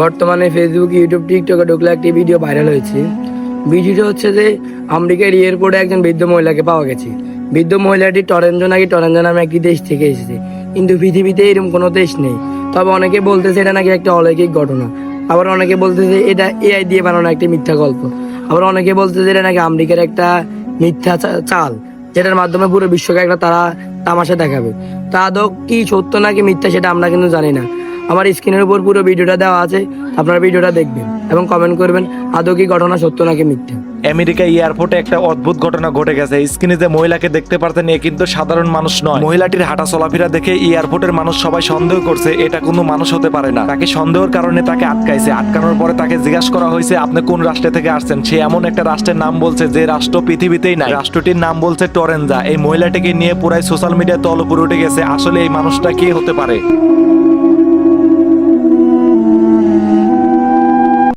বর্তমানে Facebook, YouTube, টিকটকে ঢুকলে একটি ভিডিও ভাইরাল হয়েছে। ভিডিওটা হচ্ছে যে আমেরিকার এয়ারপোর্টে একজন বৃদ্ধ মহিলাকে পাওয়া গেছে। বৃদ্ধ মহিলাটি টরেঞ্জো নামে একটি দেশ থেকে এসেছে, কিন্তু পৃথিবীতে এরকম কোনো দেশ নেই। তবে অনেকে বলতেছে এটা নাকি একটা অলৌকিক ঘটনা, আবার অনেকে বলতেছে এটা এআই দিয়ে বানানো একটি মিথ্যা গল্প, আবার অনেকে বলতেছে এটা নাকি আমেরিকার একটা মিথ্যা চাল, যেটার মাধ্যমে পুরো বিশ্বকে একটা তারা তামাশা দেখাবে। তা আদৌ কি সত্য নাকি মিথ্যা সেটা আমরা কিন্তু জানি না। আমার স্ক্রিনের উপর পুরো ভিডিওটা দেওয়া আছে, আপনারা ভিডিওটা দেখবেন এবং কমেন্ট করবেন আদৌ কি ঘটনা সত্য নাকি মিথ্যা। আমেরিকা এয়ারপোর্টে একটা অদ্ভুত ঘটনা ঘটে গেছে। স্ক্রিনে যে মহিলাকে দেখতে পারতেন এ কিন্তু সাধারণ মানুষ নয়। মহিলাটির হাঁটা চলাফেরা দেখে এয়ারপোর্টের মানুষ সবাই সন্দেহ করছে এটা কোনো মানুষ হতে পারে না। তাকে সন্দেহের কারণে তাকে আটকাইছে। আটকানোর পরে তাকে জিজ্ঞাসা করা হয়েছে আপনি কোন রাষ্ট্র থেকে আসছেন। সে এমন একটা রাষ্ট্রের নাম বলছে যে রাষ্ট্র পৃথিবীতেই নাই। রাষ্ট্রটির নাম বলছে টরেঞ্জা। এই মহিলাটিকে নিয়ে পুরাই সোশ্যাল মিডিয়ায় তলপুর উঠে গেছে। আসলে এই মানুষটা কে হতে পারে?